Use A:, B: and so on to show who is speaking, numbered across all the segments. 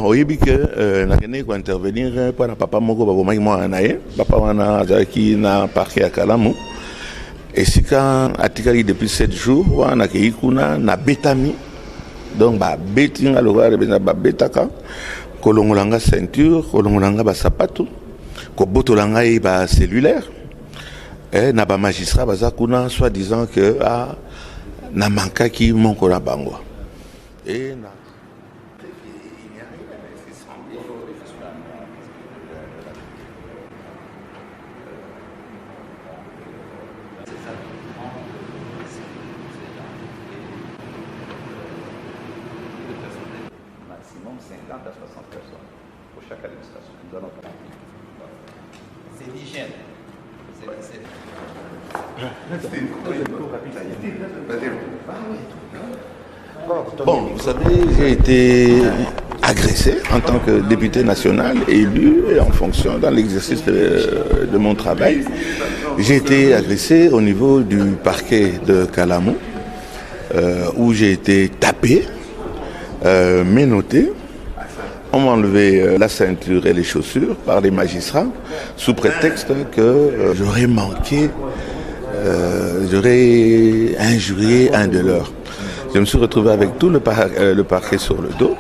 A: oyebi que nakende ko intervenir pour na papa moko babomaki mwana na ye papa wana azalaki na parquet ya Kalamu esika atikali depuis 7 jours wana ke ikuna na betami donc ba betinga lokala bena ba betaka kolongolanga ceinture kolongolanga ba sapato ko botolanga ba cellulaire et na ba magistrat bazakuna soit disant que na mankaki monko na bango et na
B: maximum 50 à 60 personnes pour chaque administration. Nous allons faire. C'est l'hygiène.
A: Bon, vous savez, j'ai été agressé en tant que député national, élu en fonction dans l'exercice de mon travail. J'ai été agressé au niveau du parquet de Kalamu, où j'ai été tapé, menotté. On m'a enlevé la ceinture et les chaussures par les magistrats sous prétexte que j'aurais manqué, j'aurais injurié un de leurs. Je me suis retrouvé avec tout le parquet sur le dos,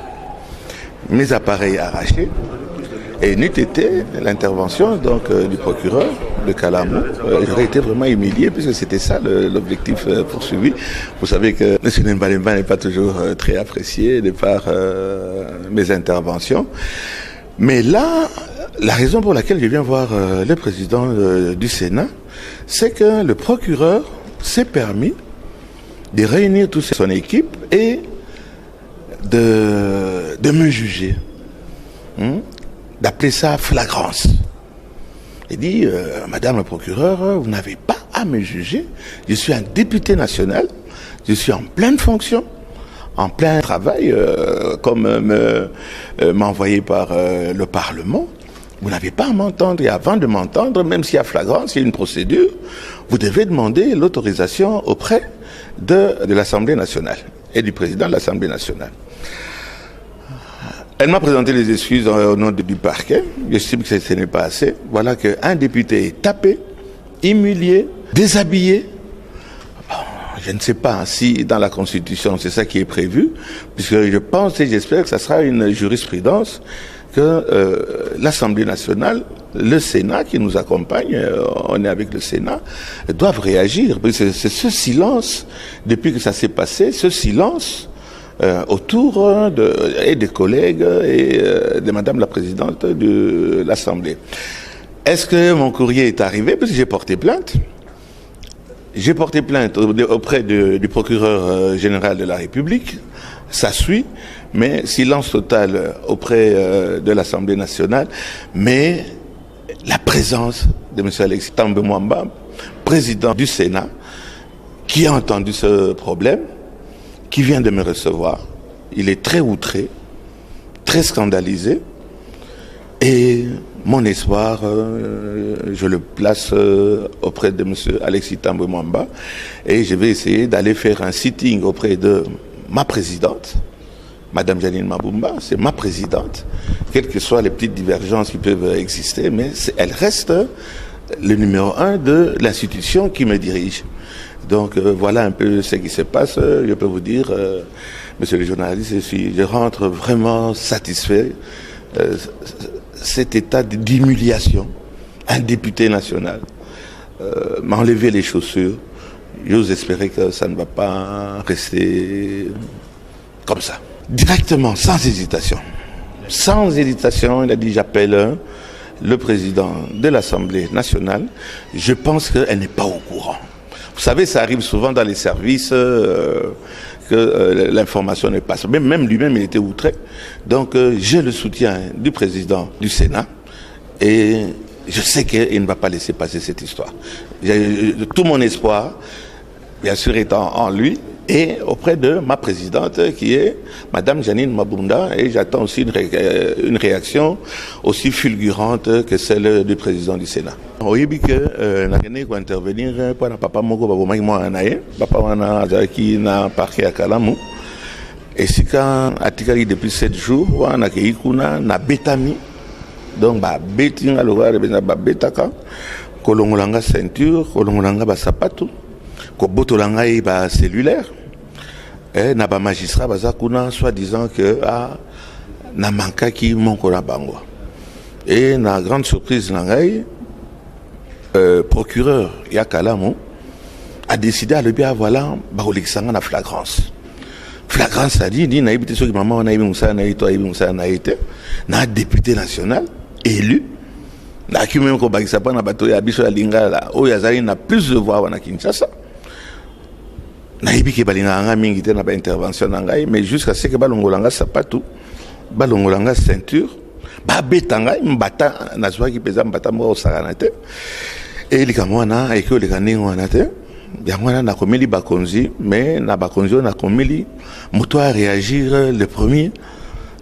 A: mes appareils arrachés, et n'eût été l'intervention donc du procureur de Kalamu, j'aurais été vraiment humilié puisque c'était ça l'objectif poursuivi. Vous savez que M. Nembalemba n'est pas toujours très apprécié de par mes interventions. Mais là, la raison pour laquelle je viens voir le président du Sénat, c'est que le procureur s'est permis de réunir toute son équipe et de me juger. D'appeler ça flagrance. Il dit, Madame la procureure, vous n'avez pas à me juger. Je suis un député national, je suis en pleine fonction, en plein travail, comme m'a envoyé par le Parlement. Vous n'avez pas à m'entendre. Et avant de m'entendre, même s'il y a flagrance, il y a une procédure, vous devez demander l'autorisation auprès de l'Assemblée nationale et du président de l'Assemblée nationale. Elle m'a présenté les excuses au nom du parquet. J'estime que ce n'est pas assez. Voilà qu'un député est tapé, humilié, déshabillé. Bon, je ne sais pas si dans la Constitution c'est ça qui est prévu, puisque je pense et j'espère que ça sera une jurisprudence que l'Assemblée nationale, le Sénat qui nous accompagne, on est avec le Sénat, doivent réagir. C'est ce silence, depuis que ça s'est passé, ce silence autour des collègues et de Madame la Présidente de l'Assemblée. Est-ce que mon courrier est arrivé? Parce que j'ai porté plainte. J'ai porté plainte auprès du procureur général de la République. Ça suit, mais silence total auprès de l'Assemblée nationale. Mais la présence de M. Alexis Thambwe Mwamba, président du Sénat, qui a entendu ce problème, qui vient de me recevoir, il est très outré, très scandalisé, et mon espoir, je le place auprès de M. Alexis Thambwe Mwamba, et je vais essayer d'aller faire un sitting auprès de ma présidente, Madame Janine Mabumba, c'est ma présidente, quelles que soient les petites divergences qui peuvent exister, mais elle reste le numéro 1 de l'institution qui me dirige. Donc voilà un peu ce qui se passe. Je peux vous dire, monsieur le journaliste, je rentre vraiment satisfait. Cet état d'humiliation, un député national m'a enlevé les chaussures. J'ose espérer que ça ne va pas rester comme ça. Directement, sans hésitation. Sans hésitation, il a dit j'appelle le président de l'Assemblée nationale. Je pense qu'elle n'est pas au courant. Vous savez, ça arrive souvent dans les services que l'information ne passe. Même lui-même, il était outré. Donc, j'ai le soutien du président du Sénat et je sais qu'il ne va pas laisser passer cette histoire. Tout mon espoir, bien sûr, est en lui et auprès de ma présidente qui est Madame Janine Mabunda, et j'attends aussi une réaction aussi fulgurante que celle du président du Sénat. Oyebi que nakende ko intervenir pour na papa moko babomaki mwana na ye papa wana azalaki na parquet ya Kalamu Et si quand atikali depuis 7 jours, on a keikuna na betami, donc ba betinga loga bena ba betaka, kolongolanga ceinture, kolongolanga ba sapato, ko botolanga ba cellulaire, et na ba magistrat bazakuna soi-disant que na manka ki monko na bango. Et na grande surprise nangai, procureur Yakalamo a décidé à le bien voilà ba olexanga na flagrance. Flagrance a dit na ibité so ki maman na ibi musa na ito ibi musa na ite na député national élu na ki même ko bakisa pa na bato ya biso ya lingala o yazali na plus de voix wana Kinshasa. Na ibi ke balinga nga mingi te na ba intervention na ngai mais jusqu'à ce que balongolanga sapato balongolanga ceinture ba betanga mbata na zwa ki pesa mbata mo osakana te et likambo wana eke olekani wana te yango wana na komeli bakonzi mais na bakonzi na komeli moto a réagir le premier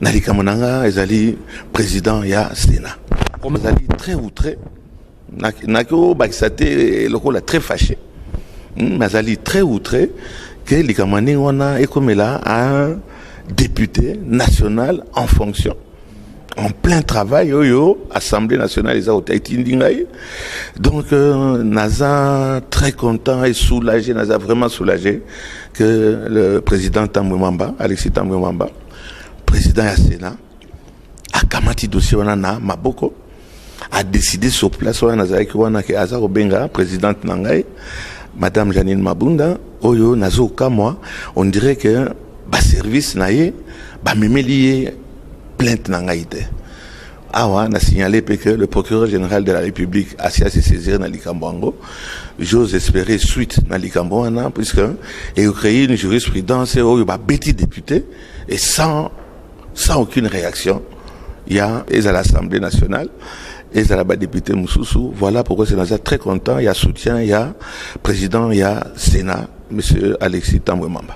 A: na likambo nanga ezali président ya Sénat ezali très outré na ko bakisate lokola très fâché mais ezali très outré que likambo wana ekomela un député national en fonction en plein travail, Assemblée nationale, donc Naza très content et soulagé, Naza vraiment soulagé que le président Tambwe Mwamba, Alexis Tambwe Mwamba, président du Sénat, a kamati dossier wana maboko, a décidé sur place wana Naza wana ke Azaro Benga, présidente Nangai, Madame Janine Mabunda, oyo Nazo Kamwa, on dirait que ba service naye, ba memelié plainte nangaïté. Awa n'a signalé que le procureur général de la République a saisi dans l'Ikambouango. J'ose espérer suite dans l'Ikambouana, puisque il a créé une jurisprudence où il y a petit député et sans aucune réaction. Il y a à l'Assemblée nationale et à la député Moussoussou. Voilà pourquoi c'est très content. Il y a soutien, il y a président, il y a Sénat, M. Alexis Tambwe Mwamba.